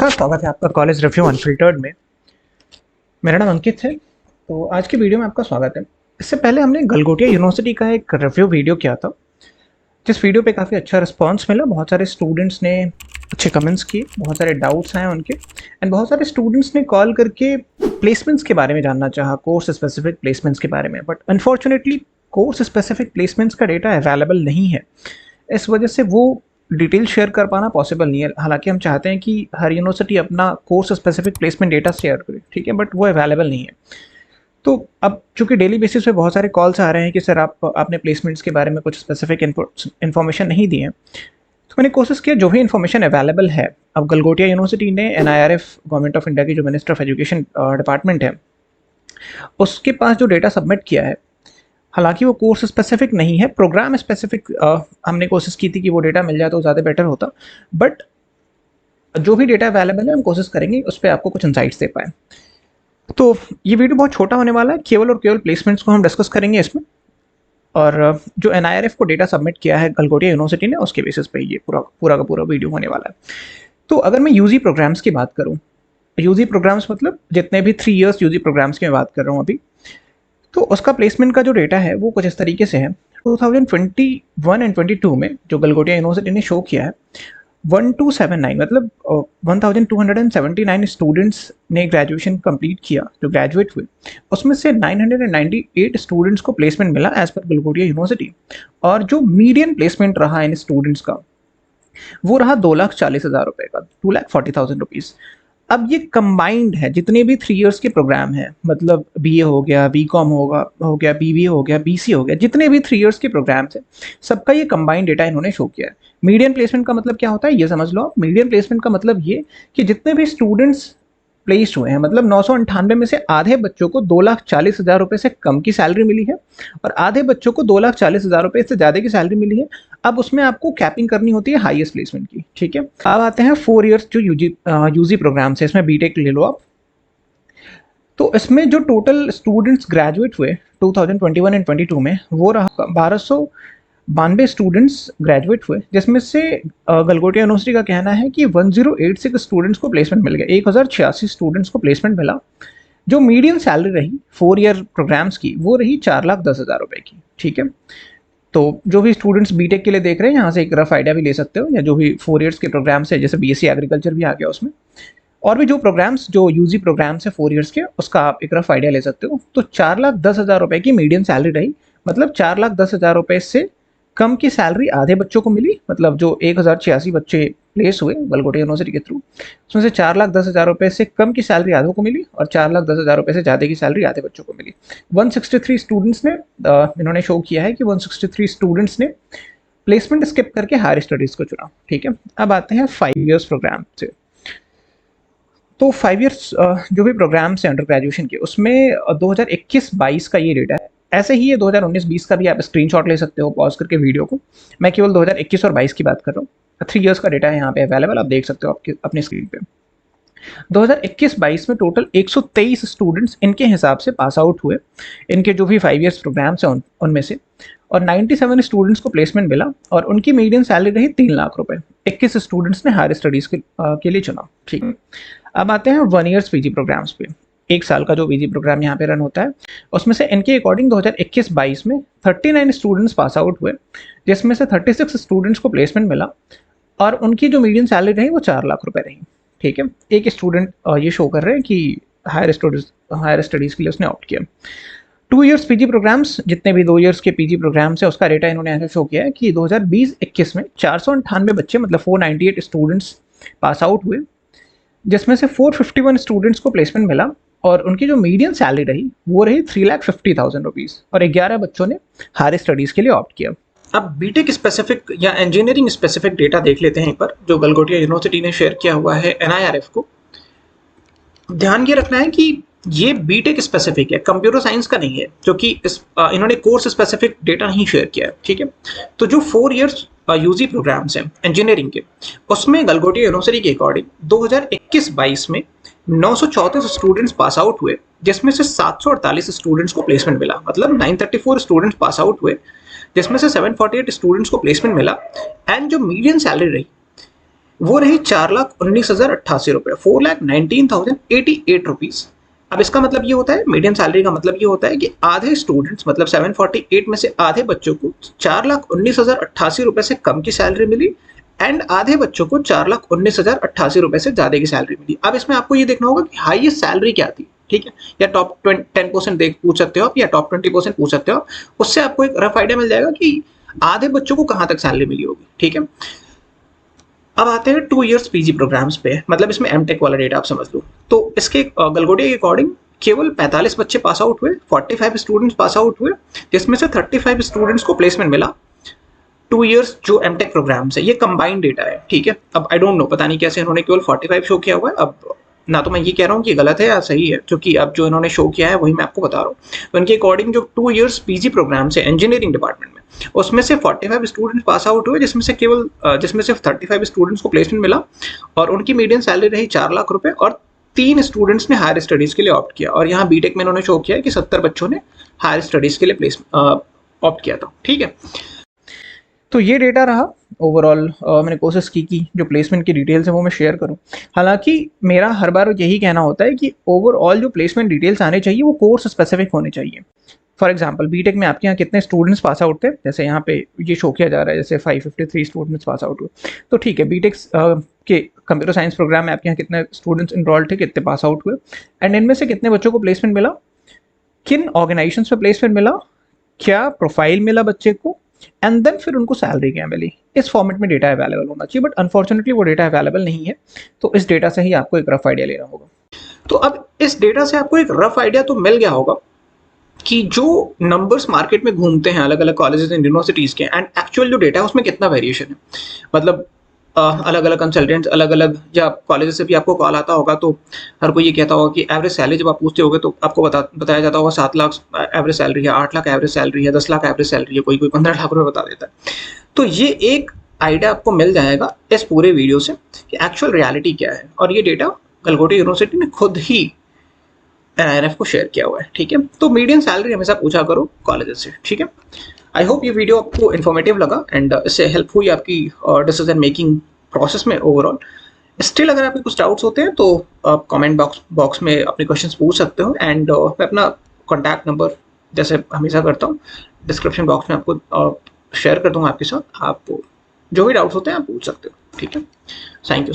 नमस्कार, स्वागत है आपका कॉलेज रिव्यू अनफिल्टर्ड में। मेरा नाम अंकित है। तो आज की वीडियो में आपका स्वागत है। इससे पहले हमने गलगोटिया यूनिवर्सिटी का एक रिव्यू वीडियो किया था, जिस वीडियो पे काफ़ी अच्छा रिस्पांस मिला। बहुत सारे स्टूडेंट्स ने अच्छे कमेंट्स किए, बहुत सारे डाउट्स आए उनके, एंड बहुत सारे स्टूडेंट्स ने कॉल करके प्लेसमेंट्स के बारे में जानना चाहा, कोर्स स्पेसिफिक प्लेसमेंट्स के बारे में। But unfortunately course specific placements का डेटा अवेलेबल नहीं है, इस वजह से वो डिटेल शेयर कर पाना पॉसिबल नहीं है। हालांकि हम चाहते हैं कि हर यूनिवर्सिटी अपना course specific placement data share करे, ठीक है, बट वो अवेलेबल नहीं है। तो अब चूंकि डेली बेसिस पे बहुत सारे कॉल्स आ रहे हैं कि सर आपने प्लेसमेंट्स के बारे में कुछ स्पेसिफिक इन्फॉर्मेशन नहीं दी है, तो मैंने कोशिश किया जो भी इन्फॉर्मेशन अवेलेबल है। अब गलगोटिया यूनिवर्सिटी ने NIRF, गवर्नमेंट ऑफ इंडिया की जो मिनिस्टर ऑफ एजुकेशन डिपार्टमेंट है, उसके पास जो डेटा सबमिट किया है, हालांकि वो कोर्स स्पेसिफिक नहीं है, प्रोग्राम स्पेसिफिक हमने कोशिश की थी कि वो डेटा मिल जाए तो ज़्यादा बेटर होता। बट जो भी डेटा अवेलेबल है हम कोशिश करेंगे उस पर आपको कुछ इंसाइट्स दे पाए। तो ये वीडियो बहुत छोटा होने वाला है, केवल और केवल प्लेसमेंट्स को हम डिस्कस करेंगे इसमें, और जो NIRF को डेटा सबमिट किया है गलगोटिया यूनिवर्सिटी ने, उसके बेसिस पे ये पूरा का पूरा वीडियो होने वाला है। तो अगर मैं यूजी प्रोग्राम्स की बात करूँ, यूजी प्रोग्राम्स मतलब जितने भी 3 इयर्स यूजी प्रोग्राम्स की मैं बात कर रहा हूँ अभी, तो उसका प्लेसमेंट का जो डेटा है वो कुछ इस तरीके से है। 2021 एंड 22 में जो गलगोटिया यूनिवर्सिटी ने शो किया है, 1279 मतलब 1279 स्टूडेंट्स ने ग्रेजुएशन कंप्लीट किया जो ग्रेजुएट हुए। उसमें से 998 स्टूडेंट्स को प्लेसमेंट मिला एज पर गलगोटिया यूनिवर्सिटी, और जो मीडियन प्लेसमेंट रहा इन स्टूडेंट्स का वो रहा 2,40,000 रुपये का, 2,40,000 रुपीज़। अब ये कंबाइंड है, जितने भी 3 इयर्स के प्रोग्राम हैं, मतलब BA हो गया, BCom हो गया, BBA हो गया, BC हो गया, जितने भी 3 इयर्स के प्रोग्राम्स हैं, सबका ये कंबाइंड डेटा इन्होंने शो किया है। मीडियन प्लेसमेंट का मतलब क्या होता है ये समझ लो आप। मीडियन प्लेसमेंट का मतलब ये कि जितने भी स्टूडेंट्स प्लेस्ड हुए हैं, मतलब 998 में से आधे बच्चों को 2,40,000 रुपये से कम की सैलरी मिली है, और आधे बच्चों को 2,40,000 रुपये से ज़्यादा की सैलरी मिली है। अब उसमें आपको कैपिंग करनी होती है हाईएस्ट प्लेसमेंट की, ठीक है। अब आते हैं 4 इयर्स जो यूजी प्रोग्राम से, इसमें बीटेक ले लो आप। तो इसमें जो टोटल स्टूडेंट्स ग्रेजुएट हुए 2021 एंड 22 में, वो रहा 1,292 स्टूडेंट्स ग्रेजुएट हुए, जिसमें से गलगोटिया यूनिवर्सिटी का कहना है कि 1086 स्टूडेंट्स को प्लेसमेंट मिल गया, 1,086 स्टूडेंट्स को प्लेसमेंट मिला। जो मीडियम सैलरी रही 4 ईयर प्रोग्राम्स की, वो रही 4,10,000 रुपये की, ठीक है। तो जो भी स्टूडेंट्स बीटेक के लिए देख रहे हैं, यहाँ से एक रफ आइडिया भी ले सकते हो, या जो भी 4 इयर्स के प्रोग्राम्स है, जैसे BSc एग्रीकल्चर भी आ गया उसमें, और भी जो प्रोग्राम्स जो यूजी प्रोग्राम्स है 4 इयर्स के, उसका आप एक रफ आइडिया ले सकते हो। तो 4,10,000 रुपये की मीडियम सैलरी रही, मतलब 4,10,000 रुपये से कम की सैलरी आधे बच्चों को मिली। मतलब जो 1,086 बच्चे प्लेस हुए गलगोटिया यूनिवर्सिटी के थ्रू, उसमें से 4,10,000 रुपये से कम की सैलरी आधों को मिली, और 4,10,000 रुपये से ज़्यादा की सैलरी आधे बच्चों को मिली। 163 स्टूडेंट्स ने इन्होंने शो किया है कि 163 स्टूडेंट्स ने प्लेसमेंट स्किप करके हायर स्टडीज़ को चुना, ठीक है। अब आते हैं 5 इयर्स प्रोग्राम से। तो 5 इयर्स जो भी प्रोग्राम्स हैं अंडर ग्रेजुएशन के, उसमें 2021-22 का ये डेटा है। ऐसे ही ये 2019-20 का भी आप स्क्रीनशॉट ले सकते हो पॉज करके वीडियो को। मैं केवल 2021 और 22 की बात कर रहा हूँ। 3 इयर्स का डेटा है यहाँ पे अवेलेबल, आप देख सकते हो आपके अपनी स्क्रीन पे। 2021-22 में टोटल 123 स्टूडेंट्स इनके हिसाब से पास आउट हुए, इनके जो भी 5 इयर्स प्रोग्राम्स हैं उनमें से, और 97 स्टूडेंट्स को प्लेसमेंट मिला, और उनकी मीडियम सैलरी रही 3 लाख रुपए। 21 स्टूडेंट्स ने हायर स्टडीज़ के लिए चुना, ठीक है। अब आते हैं 1 ईयर्स पीजी प्रोग्राम्स पे। 1 साल का जो पीजी प्रोग्राम यहाँ पे रन होता है, उसमें से इनके अकॉर्डिंग 2021-22 में 39 स्टूडेंट्स पास आउट हुए, जिसमें से 36 स्टूडेंट्स को प्लेसमेंट मिला, और उनकी जो मीडियम सैलरी रही वो 4 लाख रुपए रही, ठीक है। एक स्टूडेंट ये शो कर रहे हैं कि हायर स्टडीज़ के लिए उसने ऑप्ट किया। 2 इयर्स पीजी प्रोग्राम्स, जितने भी 2 इयर्स के पीजी प्रोग्राम्स है, उसका डेटा इन्होंने ऐसे शो किया है कि 2020-21 में 498 बच्चे, मतलब 498 स्टूडेंट्स पास आउट हुए, जिसमें से 451 स्टूडेंट्स को प्लेसमेंट मिला, और उनकी जो मीडियम सैलरी रही वो रही 3,50,000 रुपीज़, और 11 बच्चों ने हायर स्टडीज़ के लिए ऑप्ट किया। अब बीटेक स्पेसिफिक या इंजीनियरिंग स्पेसिफिक डेटा देख लेते हैं एक बार, जो गलगोटिया यूनिवर्सिटी ने शेयर किया हुआ है NIRF को। ध्यान ये रखना है कि ये बीटेक स्पेसिफिक है, कंप्यूटर साइंस का नहीं है, क्योंकि इन्होंने कोर्स स्पेसिफिक डेटा नहीं शेयर किया है, ठीक है। तो जो 4 इयर्स यूजी प्रोग्राम्स हैं इंजीनियरिंग के, उसमें गलगोटिया यूनिवर्सिटी के अकॉर्डिंग 2021-22 में 934 स्टूडेंट्स पास आउट हुए, जिसमें से 748 स्टूडेंट्स को प्लेसमेंट मिला, मतलब 934 स्टूडेंट्स पास आउट हुए, जिसमें से 748 स्टूडेंट्स को प्लेसमेंट मिला। एंड जो मीडियम सैलरी रही वो रही 4,19,088 रुपये, 4,19,088 रुपीज़। अब इसका मतलब ये होता है, मीडियन सैलरी का मतलब ये होता है कि आधे स्टूडेंट्स मतलब 748 में से आधे बच्चों को 4,19,088 रुपये से कम की सैलरी मिली एंड आधे बच्चों को 4,19,088 रुपये से ज़्यादा की सैलरी मिली। अब इसमें आपको ये देखना होगा कि हाईएस्ट सैलरी क्या थी, ठीक है, या टॉप 10% देख पूछ सकते हो आप, या टॉप 20% पूछ सकते हो। उससे आपको एक रफ आइडिया मिल जाएगा कि आधे बच्चों को कहाँ तक सैलरी मिली होगी, ठीक है। अब आते हैं 2 इयर्स पीजी प्रोग्राम्स पे, मतलब इसमें एमटेक वाला डेटा आप समझ लो। तो इसके गलगोटिया के अकॉर्डिंग केवल 45 बच्चे पास आउट हुए, 45 स्टूडेंट्स पास आउट हुए, जिसमें से 35 स्टूडेंट्स को प्लेसमेंट मिला। 2 इयर्स जो एमटेक प्रोग्राम्स है, ये कंबाइंड डेटा है, ठीक है। अब आई डोंट नो, पता नहीं कैसे इन्होंने केवल 45 शो किया हुआ है। अब ना तो मैं ये कह रहा हूँ कि गलत है या सही है, क्योंकि अब जो इन्होंने शो किया है वही मैं आपको बता रहा हूँ। तो इनके अकॉर्डिंग जो 2 इयर्स पीजी प्रोग्राम्स है इंजीनियरिंग डिपार्टमेंट में, उसमें से 45 स्टूडेंट्स पास आउट हुए, जिसमें से 35 स्टूडेंट्स को प्लेसमेंट मिला और उनकी मीडियन सैलरी रही 4 लाख रुपए, और 3 स्टूडेंट्स ने हायर स्टडीज के लिए ऑप्ट किया। और यहाँ बीटेक में इन्होंने शो किया है कि 70 बच्चों ने हायर स्टडीज के लिए ऑप्ट किया था, ठीक है। तो ये डेटा रहा ओवरऑल। मैंने कोशिश की कि जो प्लेसमेंट की डिटेल्स है वो मैं शेयर करूं। हालांकि मेरा हर बार यही कहना होता है कि ओवरऑल जो प्लेसमेंट डिटेल्स आने चाहिए वो कोर्स स्पेसिफिक होने चाहिए। फॉर एग्जांपल बीटेक में आपके यहाँ कितने स्टूडेंट्स पास आउट थे, जैसे यहाँ पे ये शो किया जा रहा है, जैसे 553 स्टूडेंट्स पास आउट हुए। तो ठीक है, बीटेक के कंप्यूटर साइंस प्रोग्राम में आपके यहाँ कितने स्टूडेंट्स इनरोल्ड थे, कितने पास आउट हुए, एंड इनमें से कितने बच्चों को प्लेसमेंट मिला, किन ऑर्गेनाइजेशन में प्लेसमेंट मिला, क्या प्रोफाइल मिला बच्चे को, एंड देन फिर उनको सैलरी क्या मिली। इस फॉर्मेट में डेटा अवेलेबल होना चाहिए, बट अनफॉर्चुनेटली वो डेटा अवेलेबल नहीं है। तो इस डेटा से ही आपको एक रफ आइडिया लेना होगा। तो अब इस डेटा से आपको एक रफ आइडिया तो मिल गया होगा कि जो नंबर्स मार्केट में घूमते हैं अलग अलग कॉलेजेस एंड यूनिवर्सिटीज़ के, एंड एक्चुअल जो डेटा है उसमें कितना वेरिएशन है। मतलब अलग अलग कंसल्टेंट्स अलग अलग, या कॉलेज से भी आपको कॉल आता होगा तो हर कोई ये कहता होगा कि एवरेज सैलरी जब आप पूछते होगे तो आपको बताया जाता होगा 7 लाख एवरेज सैलरी है, 8 लाख एवरेज सैलरी है, 10 लाख एवरेज सैलरी है, कोई 15 लाख रुपये बता देता है। तो ये एक आइडिया आपको मिल जाएगा इस पूरे वीडियो से कि एक्चुअल रियलिटी क्या है। और ये डेटा गलगोटिया यूनिवर्सिटी ने खुद ही NINF को शेयर किया हुआ है, ठीक है। तो मीडियन सैलरी हमेशा पूछा करो कॉलेजेस से, ठीक है। आई होप ये वीडियो आपको इन्फॉर्मेटिव लगा एंड इससे हेल्प हुई आपकी डिसीजन मेकिंग प्रोसेस में ओवरऑल। स्टिल अगर आपके कुछ डाउट्स होते हैं तो आप कमेंट बॉक्स में अपने क्वेश्चंस पूछ सकते हो, एंड मैं अपना कॉन्टैक्ट नंबर जैसे हमेशा करता हूँ डिस्क्रिप्शन बॉक्स में आपको शेयर कर दूँगा आपके साथ। आप जो भी डाउट्स होते हैं आप पूछ सकते हो, ठीक है। Thank you.